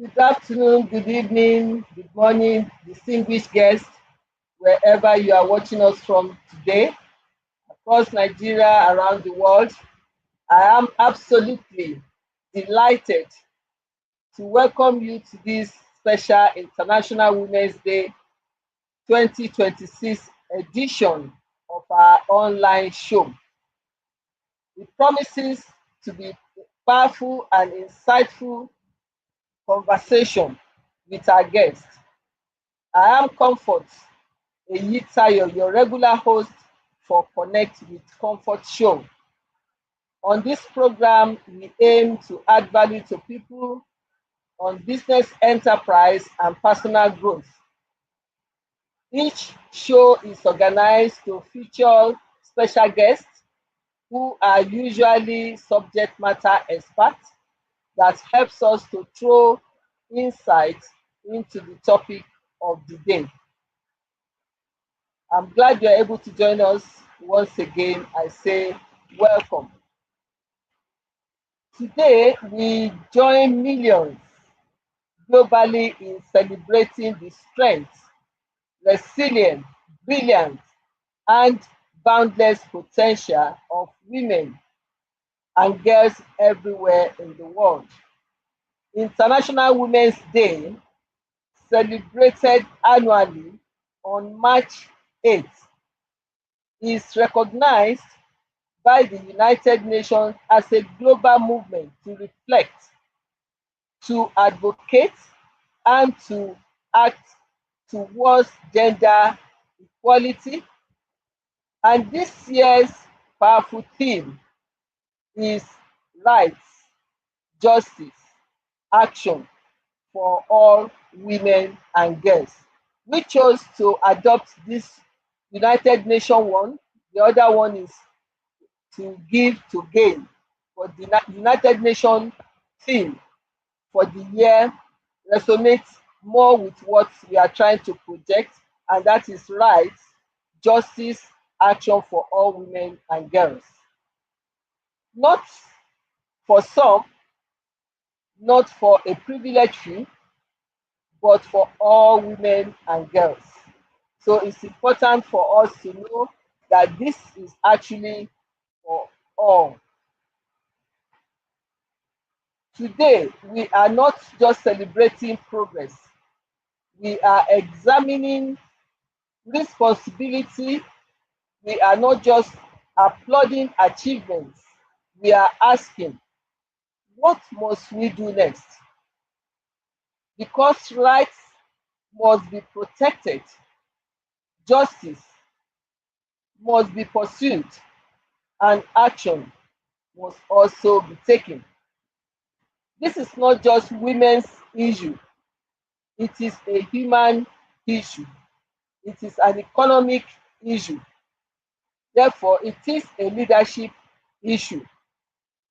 Good afternoon, good evening, good morning, distinguished guests, wherever you are watching us from today, across Nigeria, around the world. I am absolutely delighted to welcome you to this special International Women's Day 2026 edition of our online show. It promises to be powerful and insightful conversation with our guests. I am Comfort Eyitayo, your regular host for Connect with Comfort show. On this program, we aim to add value to people on business enterprise and personal growth. Each show is organized to feature special guests who are usually subject matter experts that helps us to throw insight into the topic of the day. I'm glad you're able to join us once again. I say welcome. Today, we join millions globally in celebrating the strength, resilience, brilliance, and boundless potential of women and girls everywhere in the world. International Women's Day, celebrated annually on March 8th, is recognized by the United Nations as a global movement to reflect, to advocate, and to act towards gender equality. And this year's powerful theme is rights, justice, action for all women and girls. We chose to adopt this United Nations one. The other one is to give to gain. But the United Nations theme for the year resonates more with what we are trying to project, and that is rights, justice, action for all women and girls. Not for some, not for a privileged few, but for all women and girls. So it's important for us to know that this is actually for all. Today, we are not just celebrating progress, we are examining responsibility. We are not just applauding achievements, we are asking, what must we do next? Because rights must be protected, justice must be pursued, and action must also be taken. This is not just women's issue, it is a human issue. It is an economic issue. Therefore, it is a leadership issue.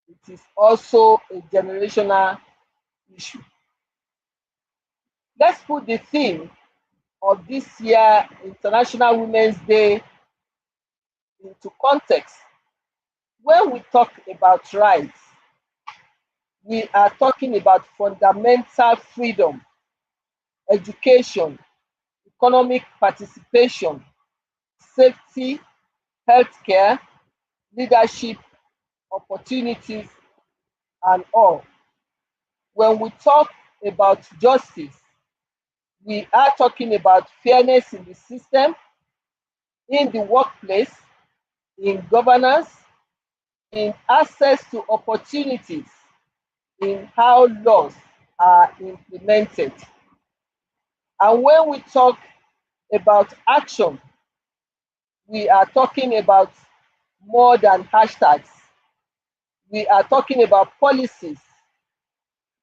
It is also a generational issue. Let's put the theme of this year International Women's Day into context. When we talk about rights, we are talking about fundamental freedom, education, economic participation, safety, healthcare, leadership opportunities, and all. When we talk about justice, we are talking about fairness in the system, in the workplace, in governance, in access to opportunities, in how laws are implemented. And when we talk about action, we are talking about more than hashtags. We are talking about policies.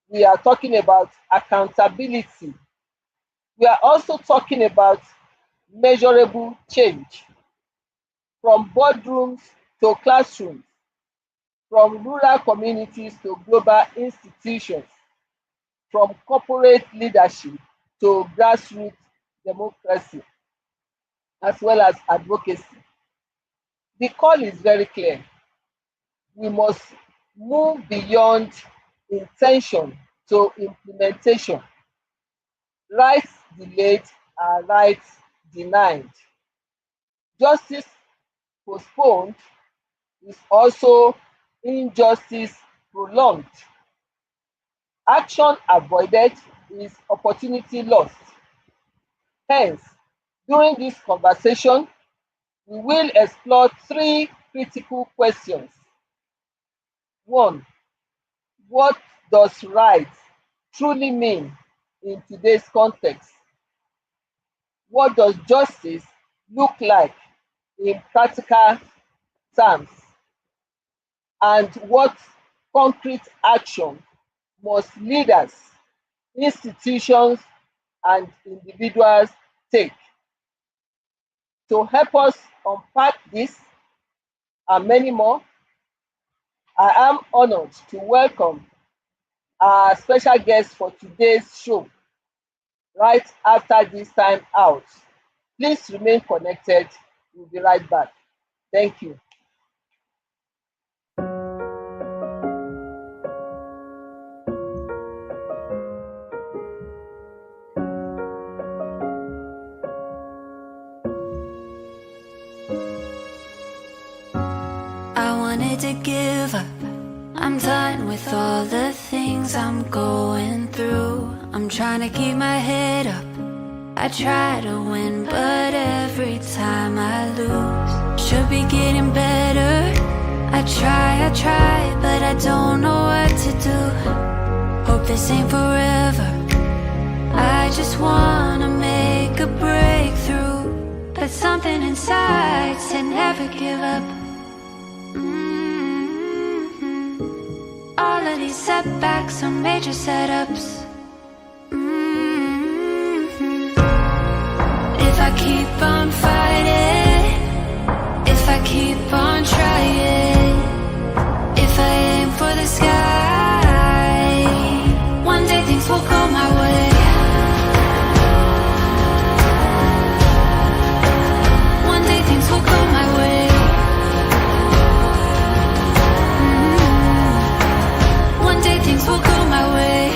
We are talking about accountability. We are also talking about measurable change from boardrooms to classrooms, from rural communities to global institutions, from corporate leadership to grassroots democracy, as well as advocacy. The call is very clear. We must move beyond intention to implementation. Rights delayed are rights denied. Justice postponed is also injustice prolonged. Action avoided is opportunity lost. Hence, during this conversation, we will explore three critical questions. One, what does right truly mean in today's context? What does justice look like in practical terms? And what concrete action must leaders, institutions, and individuals take? To help us unpack this and many more, I am honored to welcome our special guest for today's show right after this time out. Please remain connected. We'll be right back. Thank you. I wanted to give up. I'm done with all the things I'm going through. I'm trying to keep my head up. I try to win, but every time I lose. Should be getting better. I try, but I don't know what to do. Hope this ain't forever. I just wanna make a breakthrough, but something inside said never give up. All of these setbacks are major setups. If I keep on fighting, if I keep on trying, if I aim for the sky, one day things will go my way. One day things will go my way. One day things will go my way.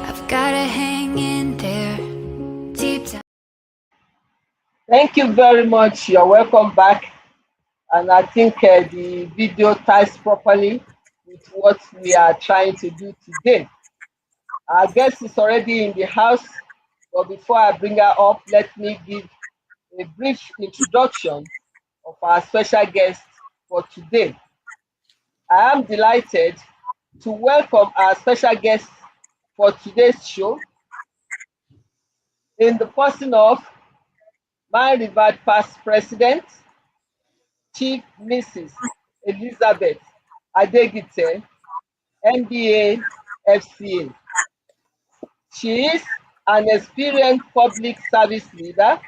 I've gotta hang in there, deep down. Thank you very much. You're welcome back. And I think the video ties properly with what we are trying to do today. Our guest is already in the house, but before I bring her up, let me give a brief introduction of our special guest for today. I am delighted to welcome our special guest for today's show in the person of my revered past president, Chief Mrs. Elizabeth Adegite, MBA, FCA. She is an experienced public service leader,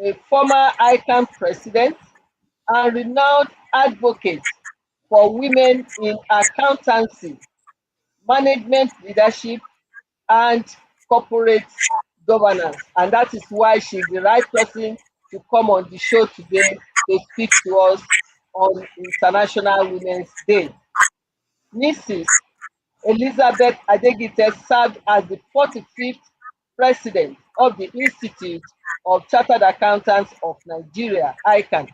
a former ICANN president, and renowned advocate for women in accountancy, management leadership, and corporate governance. And that is why she's the right person to come on the show today to speak to us on International Women's Day. Mrs. Elizabeth Adegite served as the 45th president of the Institute of Chartered Accountants of Nigeria, ICANN,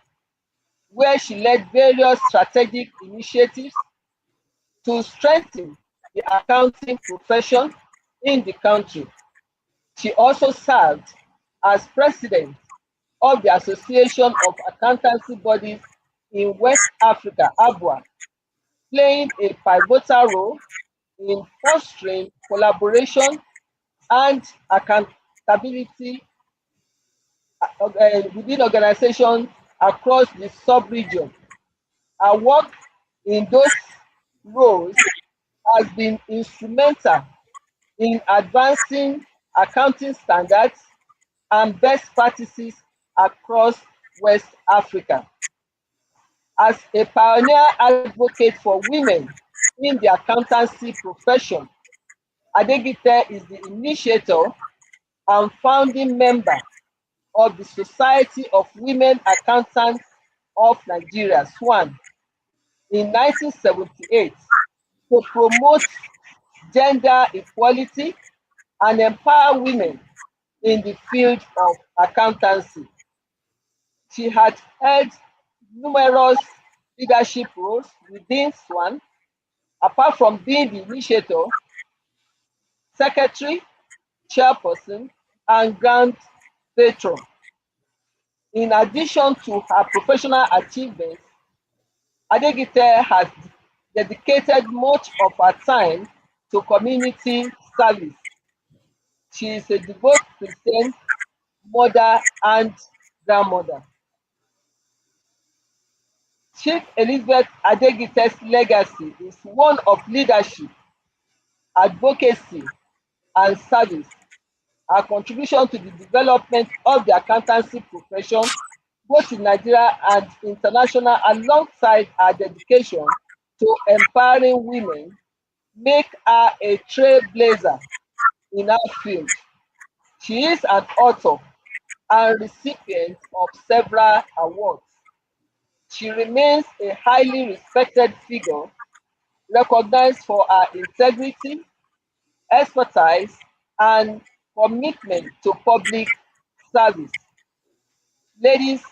where she led various strategic initiatives to strengthen the accounting profession in the country. She also served as president of the Association of Accountancy Bodies in West Africa, ABWA, playing a pivotal role in fostering collaboration and accountability within organizations across the sub-region. Her work in those roles has been instrumental in advancing accounting standards and best practices across West Africa. As a pioneer advocate for women in the accountancy profession, Adegite is the initiator and founding member of the Society of Women Accountants of Nigeria, SWAN, in 1978 to promote gender equality, and empower women in the field of accountancy. She had held numerous leadership roles within SWAN, apart from being the initiator, secretary, chairperson, and grand patron. In addition to her professional achievements, Adegite has dedicated much of her time to community service. She is a devout Christian, mother, and grandmother. Chief Elizabeth Adegite's legacy is one of leadership, advocacy, and service. Her contribution to the development of the accountancy profession, both in Nigeria and international, alongside her dedication to empowering women, make her a trailblazer in her field. She is an author and recipient of several awards. She remains a highly respected figure, recognized for her integrity, expertise, and commitment to public service. Ladies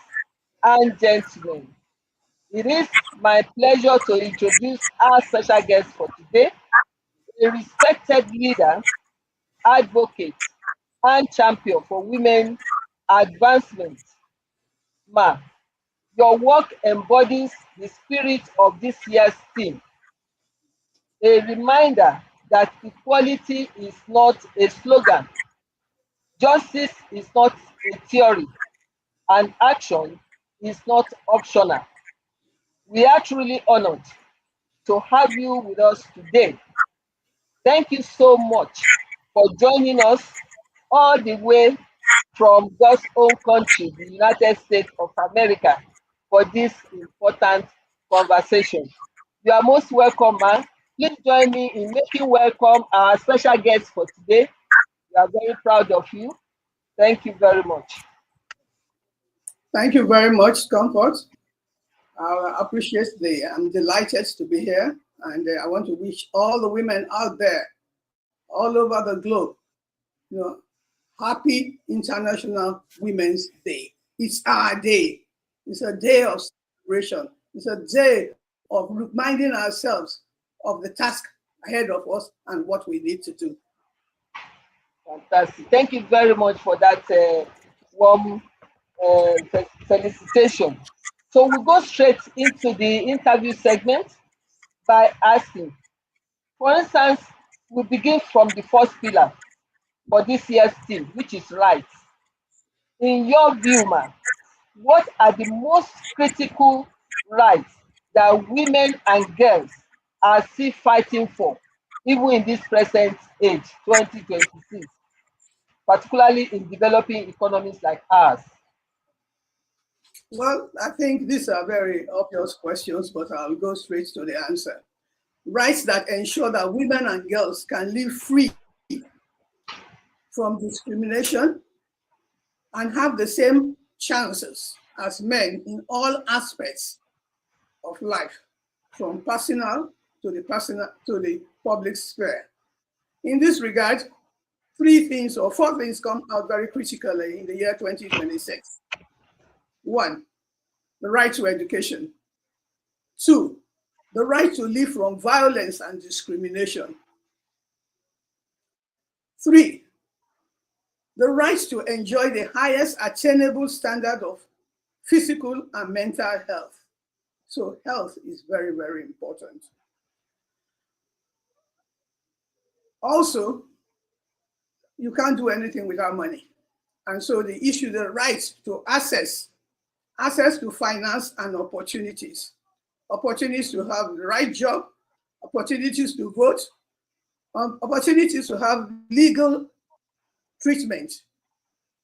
and gentlemen, it is my pleasure to introduce our special guest for today, a respected leader, advocate, and champion for women advancement. Ma, your work embodies the spirit of this year's theme, a reminder that equality is not a slogan, justice is not a theory, and action is not optional. We are truly honored to have you with us today. Thank you so much for joining us all the way from God's own country, the United States of America, for this important conversation. You are most welcome, man. Please join me in making welcome our special guest for today. We are very proud of you. Thank you very much. Thank you very much, Comfort. I appreciate I'm delighted to be here, and I want to wish all the women out there, all over the globe, you know, happy International Women's Day. It's our day. It's a day of celebration. It's a day of reminding ourselves of the task ahead of us and what we need to do. Fantastic. Thank you very much for that warm felicitation. So we go straight into the interview segment by asking, for instance, we begin from the first pillar for this year's theme, which is rights. In your view, ma, what are the most critical rights that women and girls are still fighting for, even in this present age, 2026, particularly in developing economies like ours? Well, I think these are very obvious questions, but I'll go straight to the answer. Rights that ensure that women and girls can live free from discrimination and have the same chances as men in all aspects of life, from personal to the public sphere. In this regard, four things come out very critically in the year 2026. One, the right to education. Two, the right to live from violence and discrimination. Three, the right to enjoy the highest attainable standard of physical and mental health. So health is very, very important. Also, you can't do anything without money. And so the issue, the right to access to finance and opportunities to have the right job, opportunities to vote, opportunities to have legal treatment,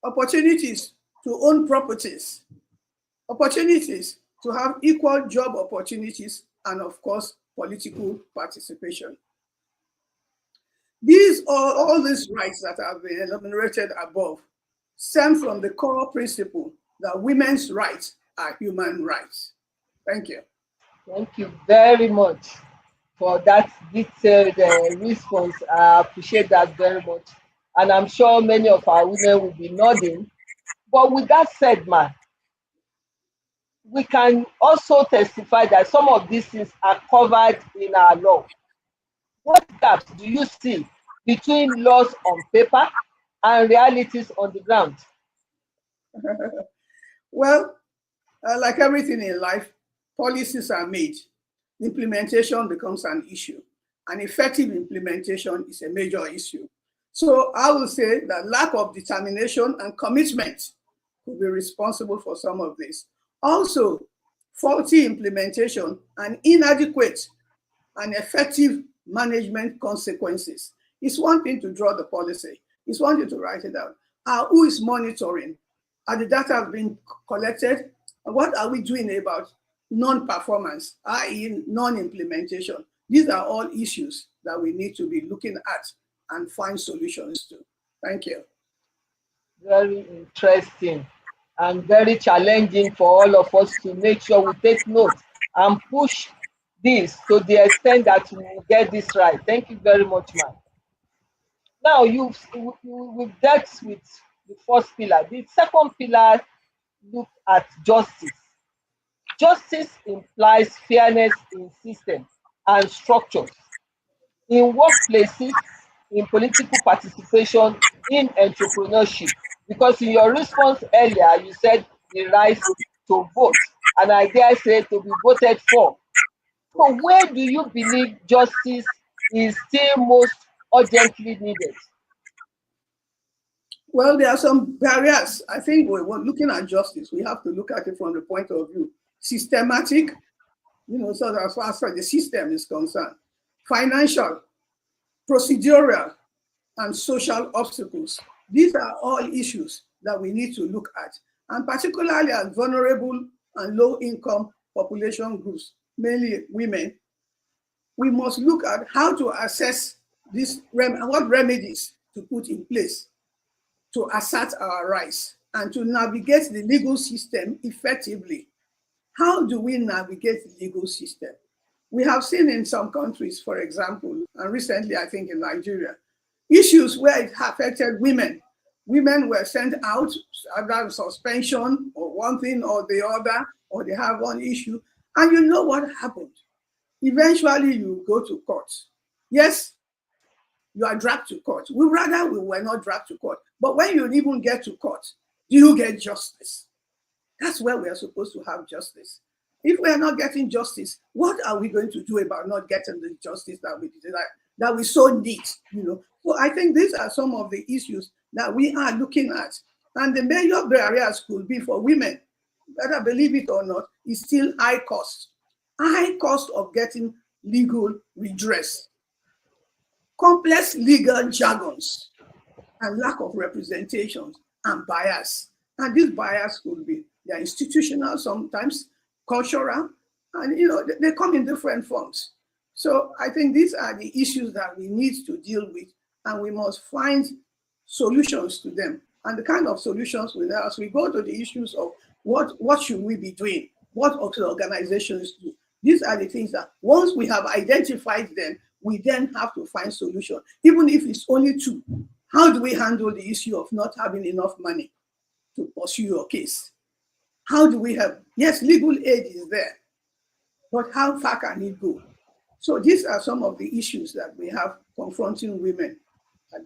opportunities to own properties, opportunities to have equal job opportunities, and of course, political participation. All these rights that have been enumerated above stem from the core principle that women's rights are human rights. Thank you. Thank you very much for that detailed response. I appreciate that very much. And I'm sure many of our women will be nodding. But with that said, man, we can also testify that some of these things are covered in our law. What gaps do you see between laws on paper and realities on the ground? Well, like everything in life, policies are made. Implementation becomes an issue. And effective implementation is a major issue. So I will say that lack of determination and commitment could be responsible for some of this. Also, faulty implementation and inadequate and effective management consequences. It's one thing to draw the policy. It's one thing to write it down. Who is monitoring? Are the data being collected? And what are we doing about non-performance, i.e. non-implementation? These are all issues that we need to be looking at and find solutions to. Thank you. Very interesting and very challenging for all of us to make sure we take note and push this to the extent that we will get this right. Thank you very much, ma'am. Now we've dealt with the first pillar. The second pillar look at justice. Justice implies fairness in systems and structures, in workplaces, in political participation, in entrepreneurship. Because in your response earlier, you said the right to vote, and I dare say to be voted for. So where do you believe justice is still most urgently needed? Well, there are some barriers. I think when looking at justice, we have to look at it from the point of view systematic, so that as far as the system is concerned, financial, procedural, and social obstacles. These are all issues that we need to look at, and particularly at vulnerable and low-income population groups, mainly women. We must look at how to assess this and what remedies to put in place to assert our rights and to navigate the legal system effectively. How do we navigate the legal system? We have seen in some countries, for example, and recently I think in Nigeria, issues where it affected women. Women were sent out under suspension or one thing or the other, or they have one issue. And you know what happened? Eventually you go to court. Yes, you are dragged to court. We were not dragged to court. But when you even get to court, do you get justice? That's where we are supposed to have justice. If we are not getting justice, what are we going to do about not getting the justice that we so need? So I think these are some of the issues that we are looking at. And the major barriers could be for women, whether believe it or not, is still high cost. High cost of getting legal redress, complex legal jargons, and lack of representations and bias. And these bias could be they're institutional, sometimes cultural, and they come in different forms. So I think these are the issues that we need to deal with, and we must find solutions to them. And the kind of solutions as we go to the issues of what should we be doing, what organizations do. These are the things that once we have identified them, we then have to find solution, even if it's only two. How do we handle the issue of not having enough money to pursue your case? How do we have, yes, legal aid is there, but how far can it go? So these are some of the issues that we have confronting women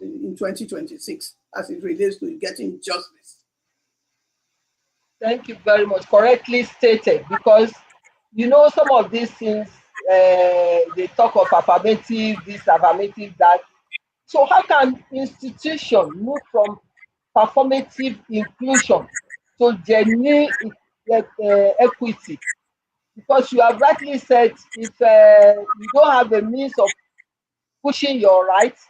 in 2026 as it relates to getting justice. Thank you very much. Correctly stated, because some of these things, they talk of affirmative this, affirmative that. So how can institution move from performative inclusion to genuine equity? Because you have rightly said, if you don't have a means of pushing your rights,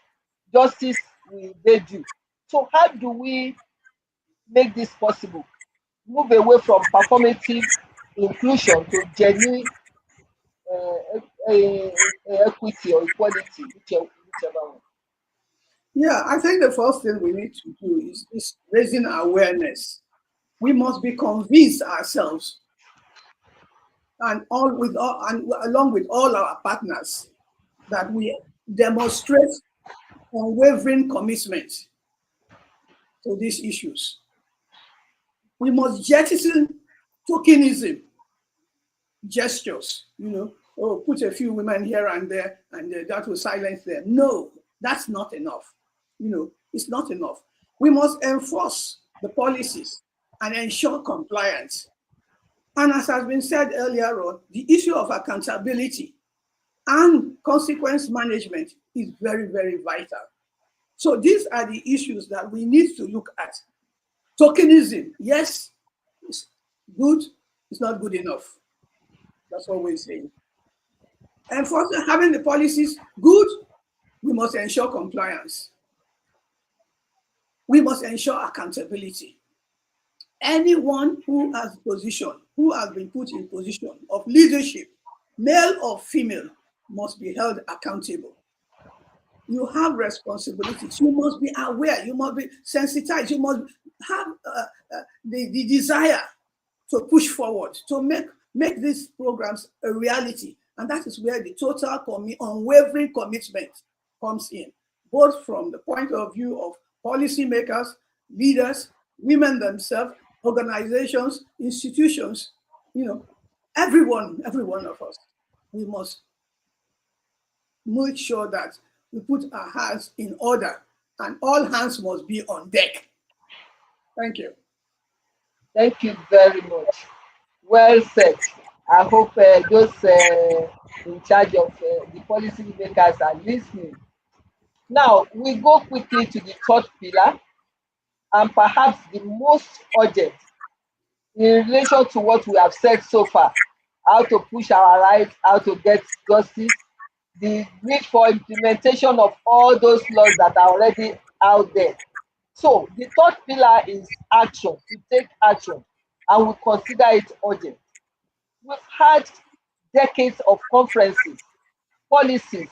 justice will evade you. So how do we make this possible? Move away from performative inclusion to genuine equity or equality, whichever one. Yeah, I think the first thing we need to do is raising awareness. We must be convinced ourselves, and along with all our partners, that we demonstrate unwavering commitment to these issues. We must jettison tokenism, gestures, oh, put a few women here and there, and that will silence them. No, that's not enough. It's not enough. We must enforce the policies and ensure compliance. And as has been said earlier on, the issue of accountability and consequence management is very, very vital. So these are the issues that we need to look at. Tokenism, yes, it's good, it's not good enough. That's what we're saying. And for having the policies good, we must ensure compliance. We must ensure accountability. Anyone who has been put in position of leadership, male or female, must be held accountable. You have responsibilities. You must be aware. You must be sensitized. You must have the desire to push forward, to make these programs a reality. And that is where the total unwavering commitment comes in, both from the point of view of policymakers, leaders, women themselves, organizations, institutions, every one of us. We must make sure that we put our hands in order, and all hands must be on deck. Thank you. Thank you very much. Well said. I hope those in charge of the policy makers are listening. Now, we go quickly to the third pillar, and perhaps the most urgent in relation to what we have said so far: how to push our rights, how to get justice, the need for implementation of all those laws that are already out there. So the third pillar is action, to take action, and we consider it urgent. We've had decades of conferences, policies,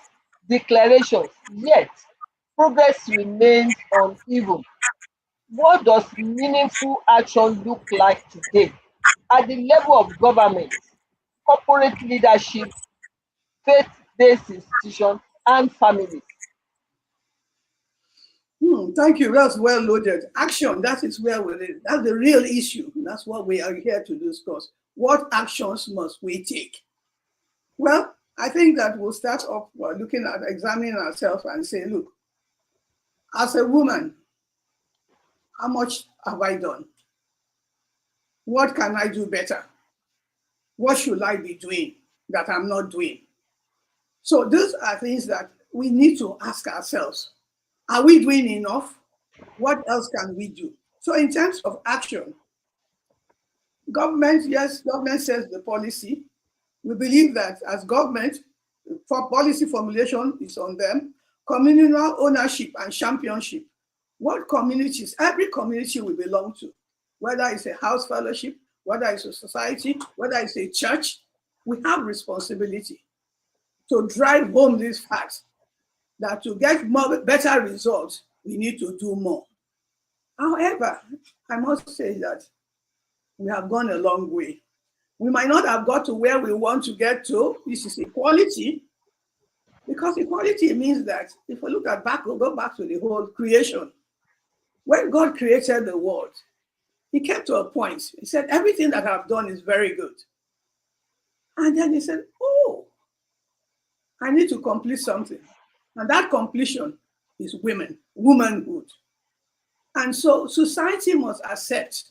declarations, yet progress remains uneven. What does meaningful action look like today at the level of government, corporate leadership, faith-based institutions, and families? Thank you. That's well loaded. Action, that is where that's the real issue. That's what we are here to discuss. What actions must we take? Well, I think that we'll start off by looking at examining ourselves and say, look, as a woman, how much have I done? What can I do better? What should I be doing that I'm not doing? So those are things that we need to ask ourselves. Are we doing enough? What else can we do? So in terms of action, government sets the policy. We believe that as government, for policy formulation is on them. Communal ownership and championship. What communities, every community we belong to, whether it's a house fellowship, whether it's a society, whether it's a church, we have responsibility to drive home this fact that to get better results, we need to do more. However, I must say that we have gone a long way. We might not have got to where we want to get to. This is equality, because equality means that if we look at we'll go back to the whole creation. When God created the world, he came to a point. He said, everything that I've done is very good. And then he said, oh, I need to complete something. And that completion is womanhood. And so society must accept,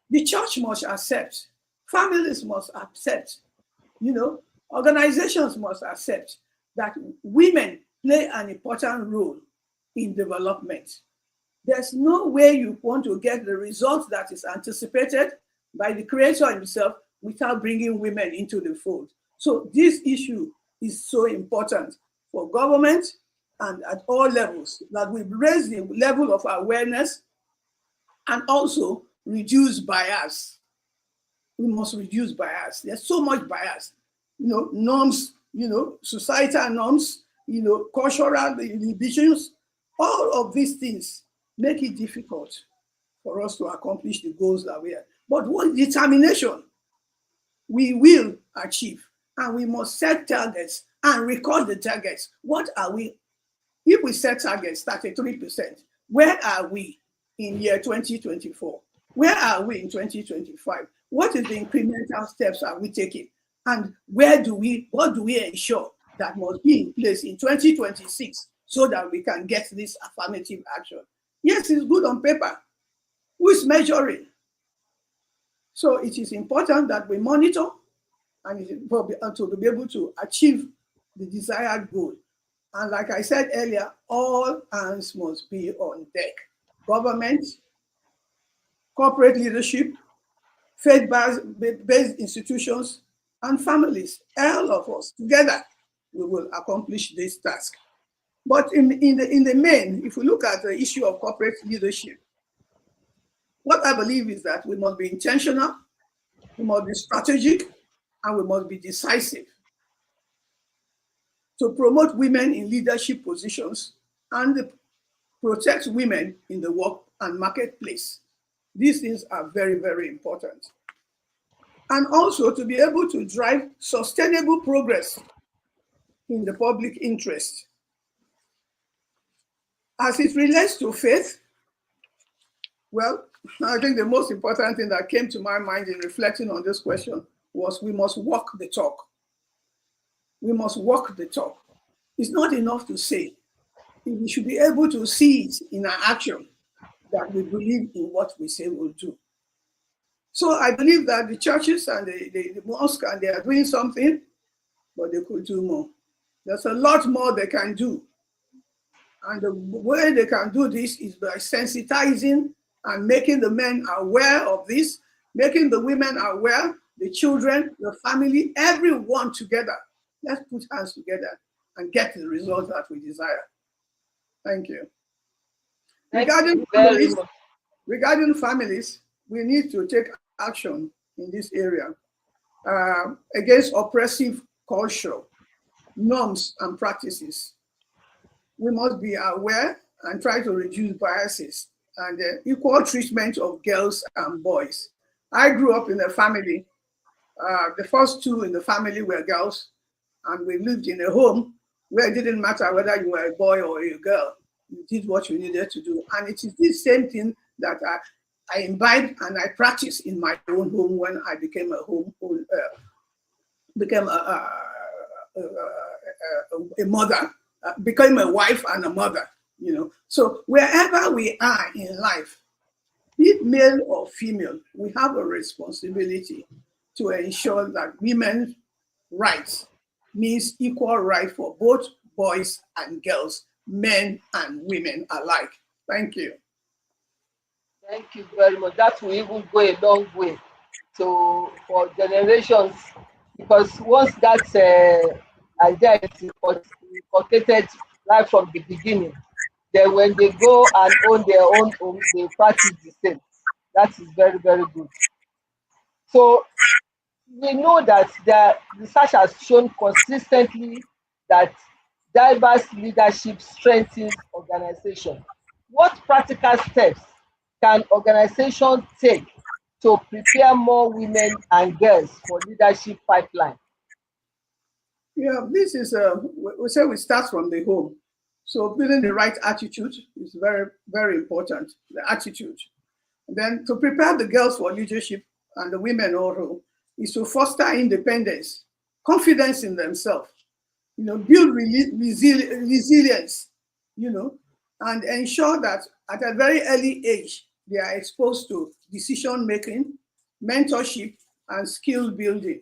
the church must accept, families must accept, organizations must accept that women play an important role in development. There's no way you want to get the results that is anticipated by the creator himself without bringing women into the fold. So this issue is so important for government and at all levels, that we raise the level of awareness and also reduce bias. We must reduce bias. There's so much bias, norms, societal norms, cultural inhibitions, all of these things make it difficult for us to accomplish the goals that we have. But with determination, we will achieve. And we must set targets and record the targets. What are we? If we set targets 33%, where are we in year 2024? Where are we in 2025? What is the incremental steps are we taking? And what do we ensure that must be in place in 2026 so that we can get this affirmative action? Yes, it's good on paper. Who is measuring? So it is important that we monitor and to be able to achieve the desired goal. And like I said earlier, all hands must be on deck. Government, corporate leadership, faith-based institutions, and families, all of us together, we will accomplish this task. But in the main, if we look at the issue of corporate leadership, what I believe is that we must be intentional, we must be strategic, and we must be decisive to promote women in leadership positions and protect women in the work and marketplace. These things are very, very important. And also to be able to drive sustainable progress in the public interest. As it relates to faith, well, I think the most important thing that came to my mind in reflecting on this question was we must walk the talk. We must walk the talk. It's not enough to say. We should be able to see it in our action that we believe in what we say we'll do. So I believe that the churches and the mosque, and they are doing something, but they could do more. There's a lot more they can do. And the way they can do this is by sensitizing and making the men aware of this, making the women aware, the children, the family, everyone together. Let's put hands together and get the results that we desire. Thank you. Regarding families, we need to take action in this area against oppressive culture, norms, and practices. We must be aware and try to reduce biases and equal treatment of girls and boys. I grew up in a family. The first two in the family were girls, and we lived in a home where it didn't matter whether you were a boy or a girl. You did what you needed to do. And it is this same thing that I imbibed and I practiced in my own home when I became a mother, became a wife and a mother, you know. So wherever we are in life, be it male or female, we have a responsibility to ensure that women's rights means equal right for both boys and girls, men and women alike. Thank you. Thank you very much. That will even go a long way for generations, because once that idea is inculcated right from the beginning, then when they go and own their own home, they practice the same. That is very, very good. So we know that the research has shown consistently that diverse leadership strengthens organization. What practical steps can organizations take to prepare more women and girls for leadership pipeline? Yeah, this is we say we start from the home. So building the right attitude is very, very important. The attitude. And then to prepare the girls for leadership and the women also is to foster independence, confidence in themselves, you know, build resilience, you know, and ensure that at a very early age they are exposed to decision making, mentorship, and skill building.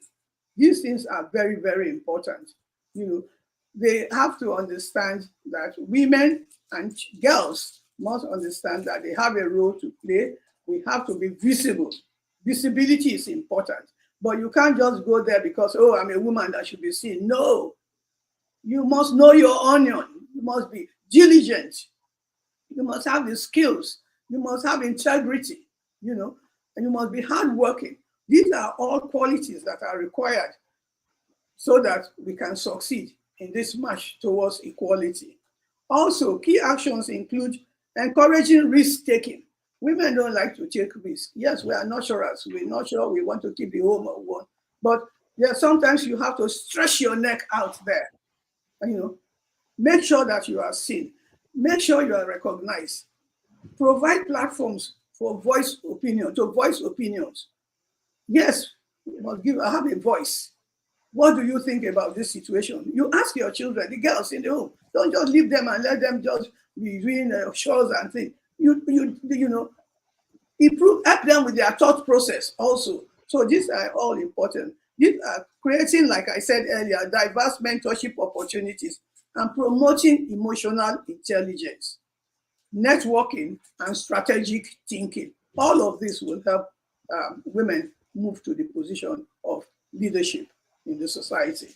These things are very, very important. You know, they have to understand that women and girls must understand that they have a role to play. We have to be visible. Visibility is important, but you can't just go there because, oh, I'm a woman that should be seen. No, you must know your onion. You must be diligent. You must have the skills. You must have integrity, you know, and you must be hardworking. These are all qualities that are required so that we can succeed in this march towards equality. Also, key actions include encouraging risk-taking. Women don't like to take risks. Yes, we are nurturers. We're not sure we want to keep the home or one, but Yeah, sometimes you have to stretch your neck out there, and make sure that you are seen, make sure you are recognized, provide platforms for voice opinions. Yes, you must have a voice. What do you think about this situation? You ask your children, the girls in the home. Don't just leave them and let them just be doing chores and things. Help them with their thought process also. So these are all important. These are creating, like I said earlier, diverse mentorship opportunities and promoting emotional intelligence, networking, and strategic thinking. All of this will help women move to the position of leadership in the society.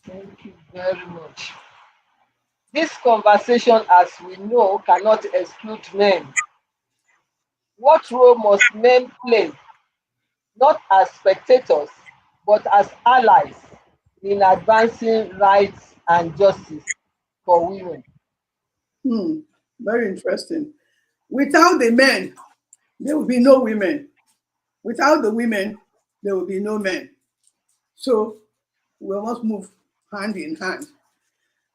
Thank you very much. This conversation, as we know, cannot exclude men. What role must men play, not as spectators, but as allies in advancing rights and justice for women? Hmm, very interesting. Without the men, there will be no women. Without the women, there will be no men. So we must move hand in hand.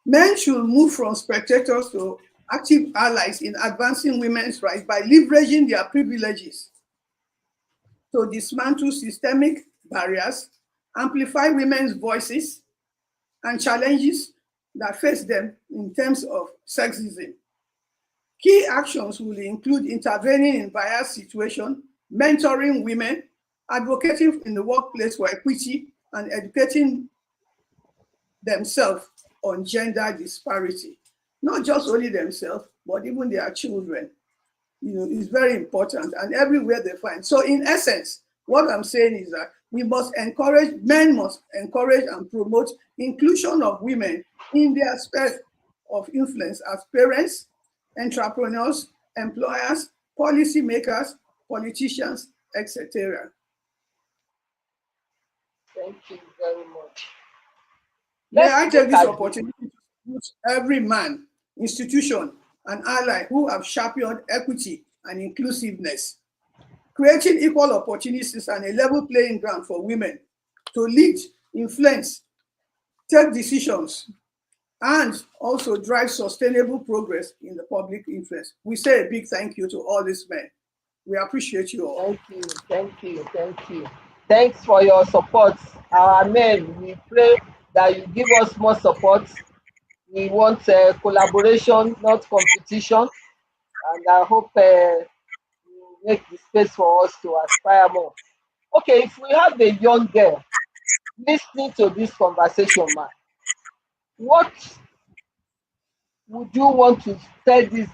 Men should move from spectators to active allies in advancing women's rights by leveraging their privileges to dismantle systemic barriers, amplify women's voices, and challenges that face them in terms of sexism. Key actions will include intervening in bias situations, mentoring women, advocating in the workplace for equity, and educating themselves on gender disparity. Not just only themselves, but even their children. Is very important, and everywhere they find. So in essence, what I'm saying is that men must encourage and promote inclusion of women in their sphere of influence as parents, entrepreneurs, employers, policymakers, politicians, etc. Thank you very much. May Let's I take look this at the opportunity to salute every man, institution, and ally who have championed equity and inclusiveness, creating equal opportunities and a level playing ground for women to lead, influence, take decisions, and also drive sustainable progress in the public interest. We say a big thank you to all these men. We appreciate you all. Thank you, thank you, thank you. Thanks for your support. Our men, we pray that you give us more support. We want collaboration, not competition. And I hope you make the space for us to aspire more. Okay, if we have a young girl listening to this conversation, man, what would you want to tell this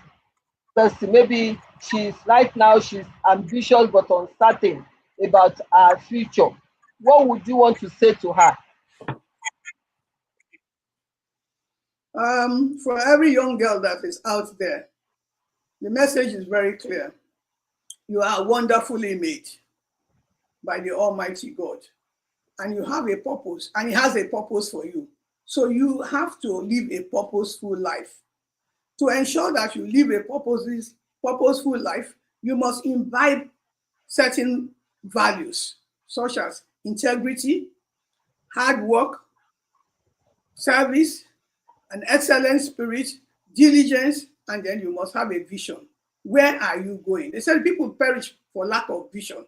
person? Maybe she's ambitious but uncertain about her future. What would you want to say to her? For every young girl that is out there, the message is very clear. You are wonderfully made by the Almighty God, and you have a purpose, and He has a purpose for you. So you have to live a purposeful life. To ensure that you live a purposeful life, you must imbibe certain values, such as integrity, hard work, service, an excellent spirit, diligence, and then you must have a vision. Where are you going? They said people perish for lack of vision.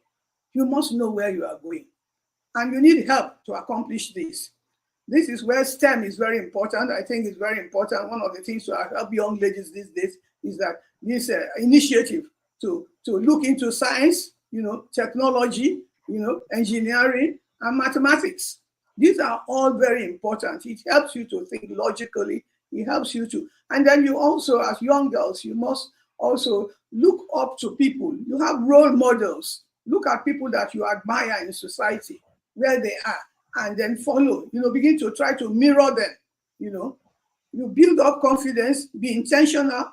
You must know where you are going, and you need help to accomplish this. This is where STEM is very important. I think it's very important. One of the things to help young ladies these days is that this initiative to look into science, technology, engineering, and mathematics. These are all very important. It helps you to think logically. It helps you to, and then you also, as young girls, you must also look up to people. You have role models. Look at people that you admire in society, where they are, and then follow. Begin to try to mirror them. You build up confidence, be intentional,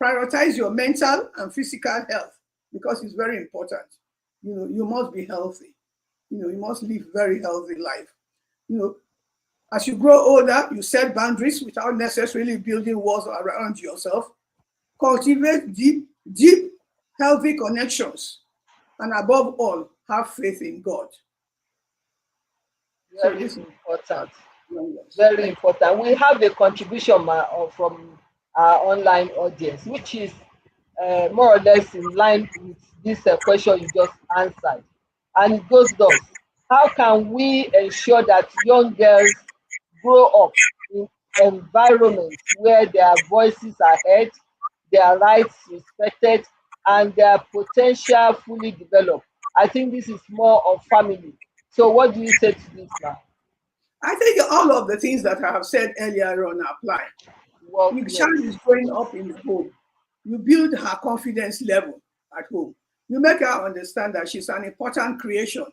prioritize your mental and physical health, because it's very important. You must be healthy. You must live very healthy life. As you grow older, you set boundaries without necessarily building walls around yourself. Cultivate deep, healthy connections. And above all, have faith in God. So Very this is important. young ones. Very Thank important. We have a contribution from our online audience, which is more or less in line with this question you just answered. And it goes thus: how can we ensure that young girls grow up in environments where their voices are heard, their rights respected, and their potential fully developed? I think this is more of family. So, what do you say to this now? I think all of the things that I have said earlier on apply. Well, If yes. child is growing up in the home, you build her confidence level at home. You make her understand that she's an important creation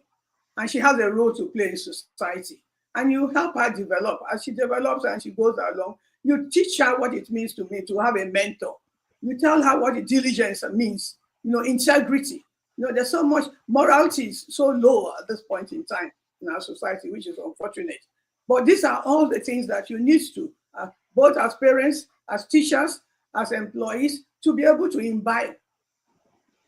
and she has a role to play in society. And you help her develop. As she develops and she goes along, you teach her what it means to me to have a mentor. You tell her what the diligence means, integrity. There's so much morality is so low at this point in time in our society, which is unfortunate. But these are all the things that you need to, both as parents, as teachers, as employees, to be able to imbibe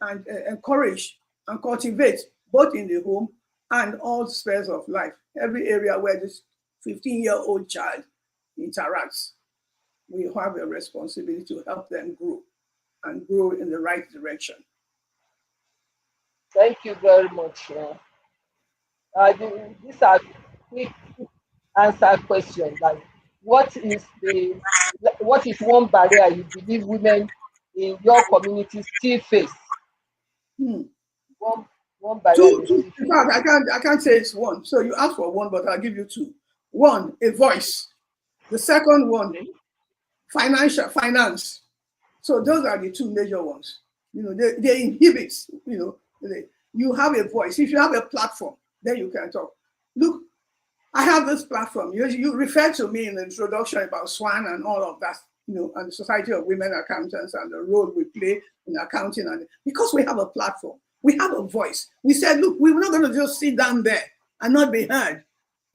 and encourage and cultivate both in the home and all spheres of life. Every area where this 15-year-old child interacts, we have a responsibility to help them grow and grow in the right direction. Thank you very much. These are quick answer questions. Like, what is the what is one barrier you believe women in your community still face? Hmm. One one barrier Two, they two. still In face. fact, I can't say it's one. So you ask for one, but I'll give you two. One, a voice. The second one, Okay. finance. So those are the two major ones. They inhibit, you have a voice. If you have a platform, then you can talk. Look, I have this platform. You referred to me in the introduction about SWAN and all of that, and the Society of Women Accountants and the role we play in accounting. And because we have a platform, we have a voice. We said, look, we're not going to just sit down there and not be heard.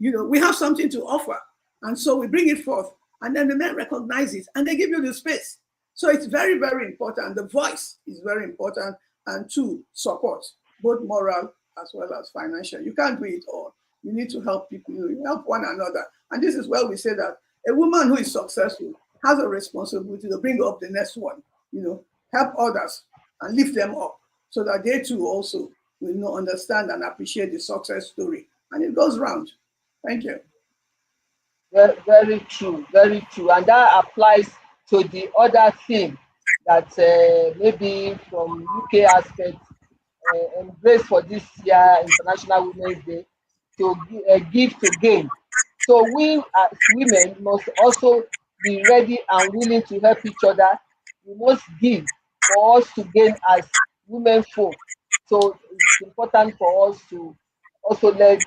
We have something to offer. And so we bring it forth. And then the men recognize it and they give you the space. So it's very, very important. The voice is very important. And two, support, both moral as well as financial. You can't do it all. You need to help people, you help one another. And this is where we say that a woman who is successful has a responsibility to bring up the next one, help others and lift them up so that they too also will understand and appreciate the success story. And it goes round. Thank you. Very, very true, very true. And that applies to the other thing that maybe from UK aspect embrace for this year International Women's Day to give to gain. So we as women must also be ready and willing to help each other. We must give for us to gain as women folk. So it's important for us to also lend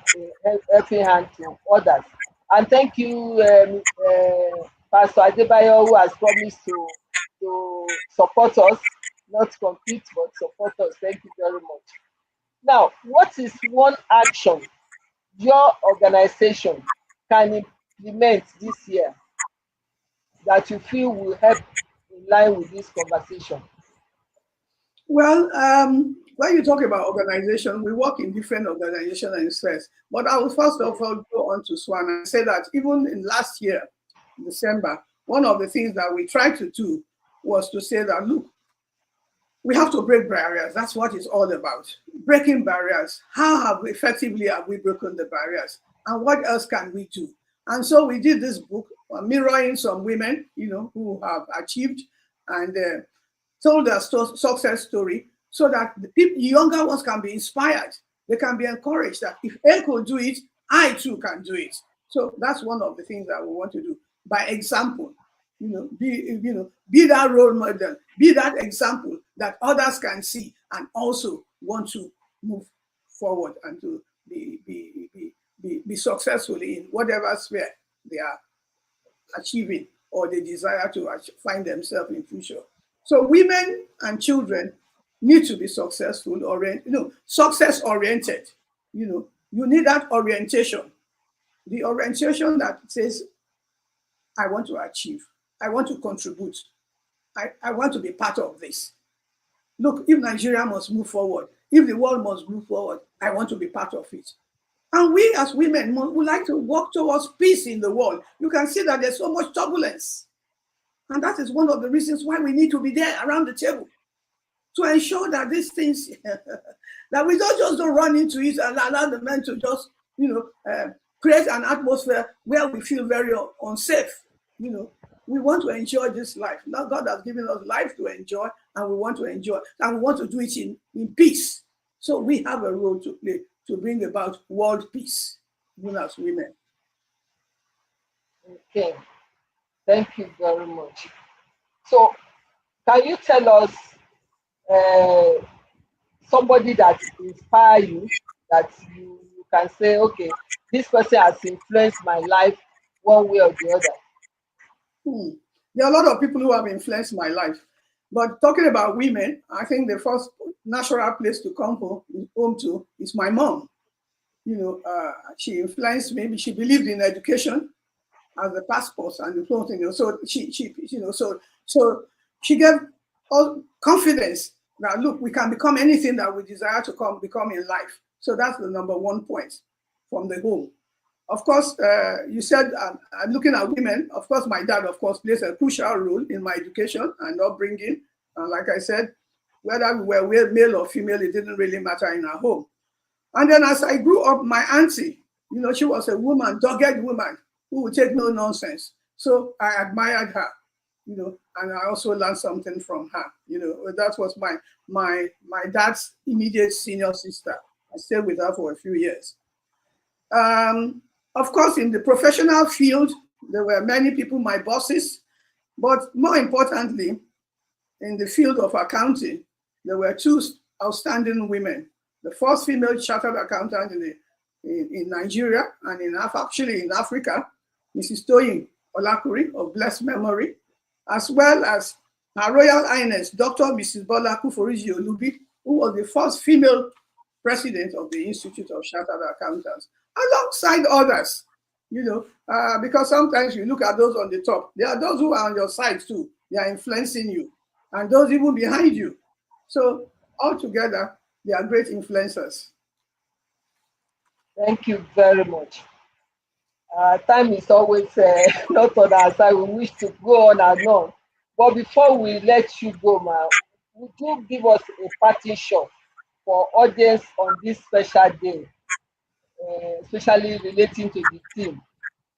a helping hand to others. And thank you, Pastor Adebayo, who has promised to support us, not compete, but support us. Thank you very much. Now, what is one action your organization can implement this year that you feel will help in line with this conversation? Well, when you talk about organization, we work in different organizations and spheres. But I will first of all go on to SWAN and say that even in last year, December, one of the things that we tried to do was to say that, look, we have to break barriers. That's what it's all about. Breaking barriers. How effectively have we broken the barriers? And what else can we do? And so we did this book mirroring some women, who have achieved and told their success story so that the people, younger ones can be inspired. They can be encouraged that if A could do it, I too can do it. So that's one of the things that we want to do by example. Be that role model, be that example that others can see and also want to move forward and to be successful in whatever sphere they are achieving or they desire to find themselves in future. So women and children need to be successful or success oriented. You need that orientation, the orientation that says, I want to achieve, I want to contribute, I want to be part of this. Look, if Nigeria must move forward, if the world must move forward, I want to be part of it. And we as women would like to work towards peace in the world. You can see that there's so much turbulence. And that is one of the reasons why we need to be there around the table to ensure that these things, that we don't run into it and allow the men to just, create an atmosphere where we feel very unsafe. We want to enjoy this life. Now God has given us life to enjoy, and we want to enjoy, and we want to do it in peace. So we have a role to play to bring about world peace, even as women. Okay, thank you very much. So, can you tell us uh, somebody that inspire you, that you can say, okay, this person has influenced my life one way or the other? Hmm. There are a lot of people who have influenced my life. But talking about women, I think the first natural place to come home to is my mom. She influenced me. She believed in education as the passport and the whole thing. So she gave all confidence that look, we can become anything that we desire to become in life. So that's the number one point from the home. Of course, you said I'm looking at women. Of course, my dad, of course, plays a crucial role in my education and upbringing. And like I said, whether we were male or female, it didn't really matter in our home. And then as I grew up, my auntie, she was a woman, dogged woman who would take no nonsense. So I admired her, and I also learned something from her. That was my dad's immediate senior sister. I stayed with her for a few years. Of course, in the professional field, there were many people, my bosses, but more importantly, in the field of accounting, there were two outstanding women. The first female chartered accountant in Nigeria and actually in Africa, Mrs. Toyin Olakuri of blessed memory, as well as Her Royal Highness Dr. Mrs. Bola Kuforiji Olubi, who was the first female president of the Institute of Chartered Accountants, alongside others, because sometimes you look at those on the top, there are those who are on your side too. They are influencing you, and those even behind you. So altogether, they are great influencers. Thank you very much. Time is always not on our side. We wish to go on and on. But before we let you go, ma, would you give us a parting shot for audience on this special day, especially relating to the theme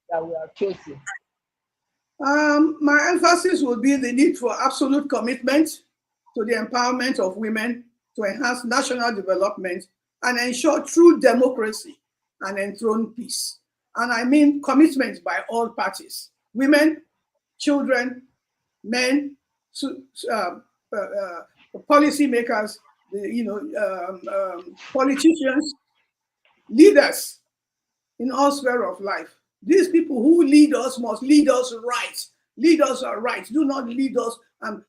that we have chosen? My emphasis will be the need for absolute commitment to the empowerment of women to enhance national development and ensure true democracy and enthrone peace. And I mean commitment by all parties, women, children, men, policymakers, politicians, leaders in all sphere of life. These people who lead us must lead us right. Lead us right. Do not lead us and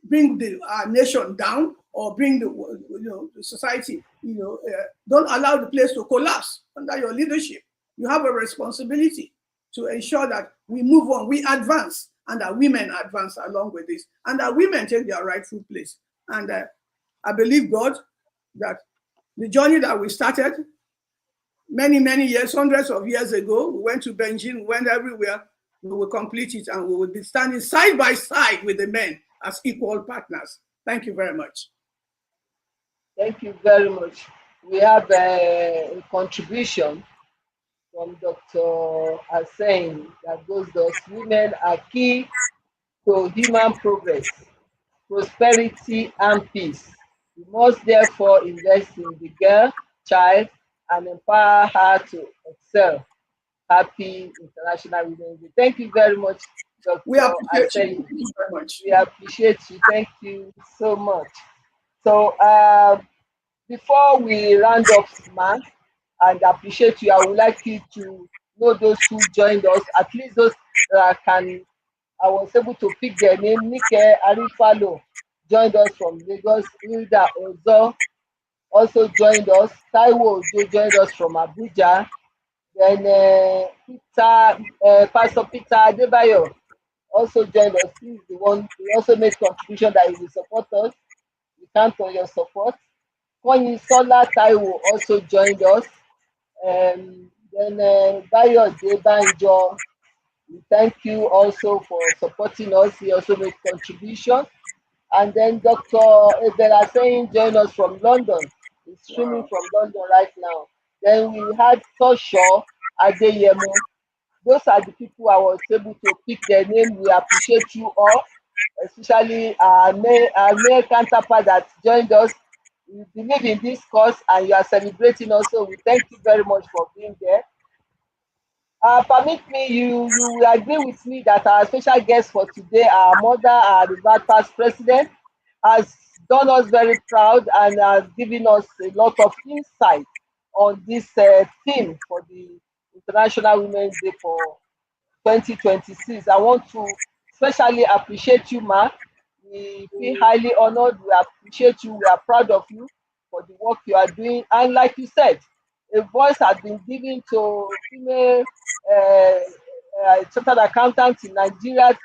bring our nation down or bring the society. Don't allow the place to collapse under your leadership. You have a responsibility to ensure that we move on, we advance, and that women advance along with this, and that women take their rightful place. And I believe God that the journey that we started many, many years, hundreds of years ago, we went to Beijing, we went everywhere, we will complete it, and we will be standing side by side with the men as equal partners. Thank you very much. Thank you very much. We have a contribution from Dr. Hussein that goes thus: women are key to human progress, prosperity, and peace. We must therefore invest in the girl, child, and empower her to excel. Happy International Women's Day. Thank you very much, We Dr. appreciate you. Hussein. Thank you very much. We appreciate you. Thank you so much. So, before we round up, man, and appreciate you, I would like you to know those who joined us, at least those that I was able to pick their name. Nike Arifalo joined us from Lagos. Hilda Ozo also joined us. Taiwo Ojo joined us from Abuja. Then Pastor Peter Adebayo also joined us. He's the one. He also made contribution that he will support us. We count on your support. Konyisola Taiwo also joined us. Then Bayo Debanjo, we thank you also for supporting us. He also made contribution. And then Dr. Ebela saying join us from London. He's streaming Wow. from London right now. Then we had Tosho Adeyemo. Those are the people I was able to pick their name. We appreciate you all, especially our male counterpart that joined us. We believe in this cause and you are celebrating also. We thank you very much for being there. Permit me, you will agree with me that our special guest for today, our mother, our revered past president, has done us very proud and has given us a lot of insight on this theme for the International Women's Day for 2026. I want to especially appreciate you, Ma. We feel highly honored. We appreciate you. We are proud of you for the work you are doing. And like you said, a voice has been given to female chartered accountants in Nigeria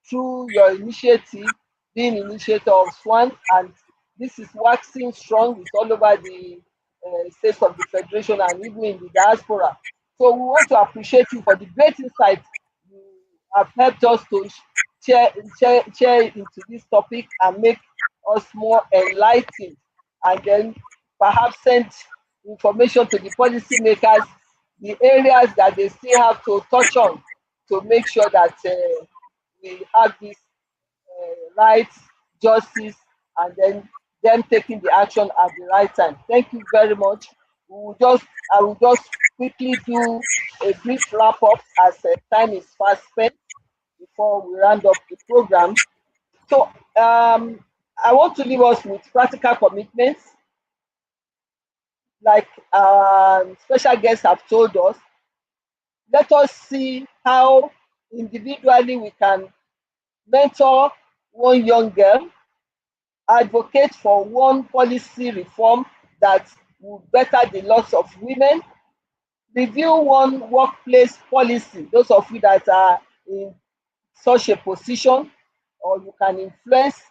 through your initiative, being initiator of SWAN, and this is waxing strong. It's all over the states of the federation and even in the diaspora. So we want to appreciate you for the great insight you have helped us to share into this topic and make us more enlightened, and then perhaps send information to the policymakers, the areas that they still have to touch on to make sure that we have this rights, justice, and then them taking the action at the right time. Thank you very much. I will just quickly do a brief wrap up as time is fast spent before we round up the program. So I want to leave us with practical commitments, like special guests have told us. Let us see how individually we can mentor one young girl, advocate for one policy reform that will better the loss of women, review one workplace policy. Those of you that are in such a position or you can influence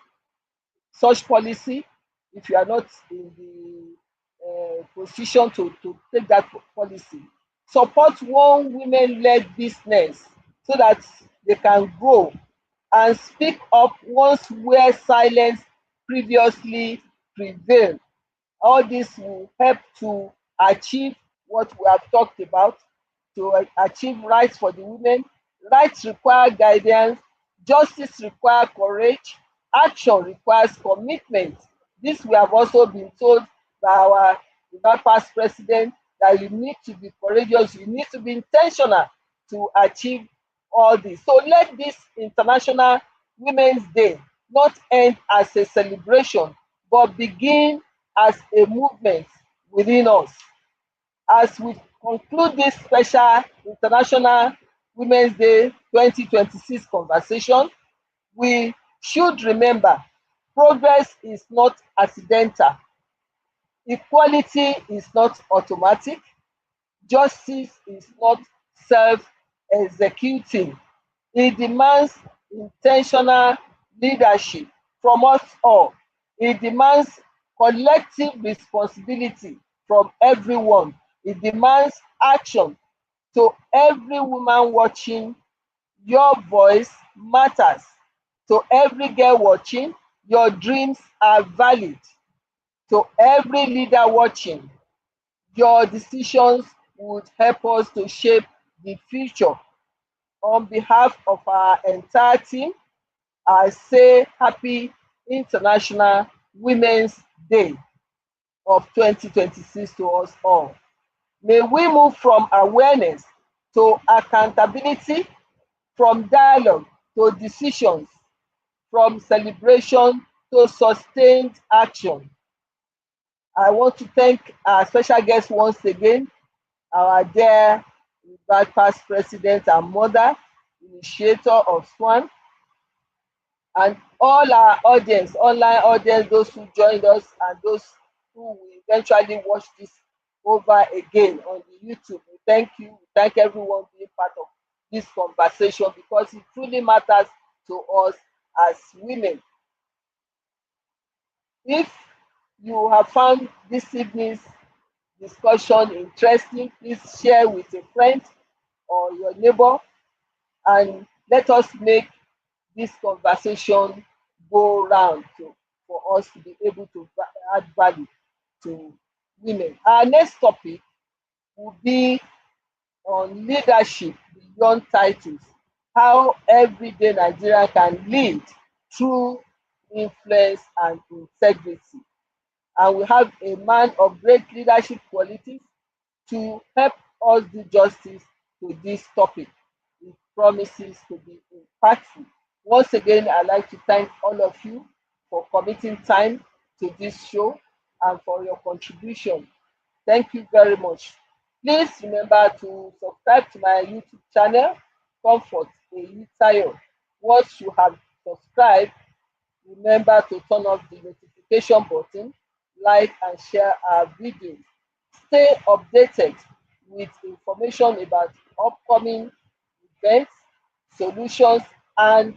such policy, if you are not in the position to take that policy. Support one women-led business so that they can grow, and speak up once where silence previously prevailed. All this will help to achieve what we have talked about, to achieve rights for the women. Rights require guidance, justice requires courage, action requires commitment. This we have also been told by our past president, that you need to be courageous, you need to be intentional to achieve all this. So let this International Women's Day not end as a celebration, but begin as a movement within us. As we conclude this special International Women's Day 2026 conversation, we should remember progress is not accidental, equality is not automatic, justice is not self-executing. It demands intentional leadership from us all. It demands collective responsibility from everyone. It demands action. To every woman watching, your voice matters. To every girl watching, your dreams are valid. To every leader watching, your decisions would help us to shape the future. On behalf of our entire team, I say happy International Women's Day of 2026 to us all. May we move from awareness to accountability, from dialogue to decisions, from celebration to sustained action. I want to thank our special guest once again, our dear past president and mother, initiator of SWAN, and all our audience, online audience, those who joined us and those who will eventually watch this over again on the YouTube. We thank you. We thank everyone being part of this conversation, because it truly matters to us as women. If you have found this evening's discussion interesting, please share with a friend or your neighbor, and let us make this conversation go round for us to be able to add value to women. Our next topic will be on leadership beyond titles, how everyday Nigeria can lead through influence and integrity. And we have a man of great leadership qualities to help us do justice to this topic. It promises to be impactful. Once again, I'd like to thank all of you for committing time to this show and for your contribution. Thank you very much. Please remember to subscribe to my YouTube channel, Comfort Eyitayo. Once you have subscribed, remember to turn off the notification button, like and share our videos. Stay updated with information about upcoming events, solutions, and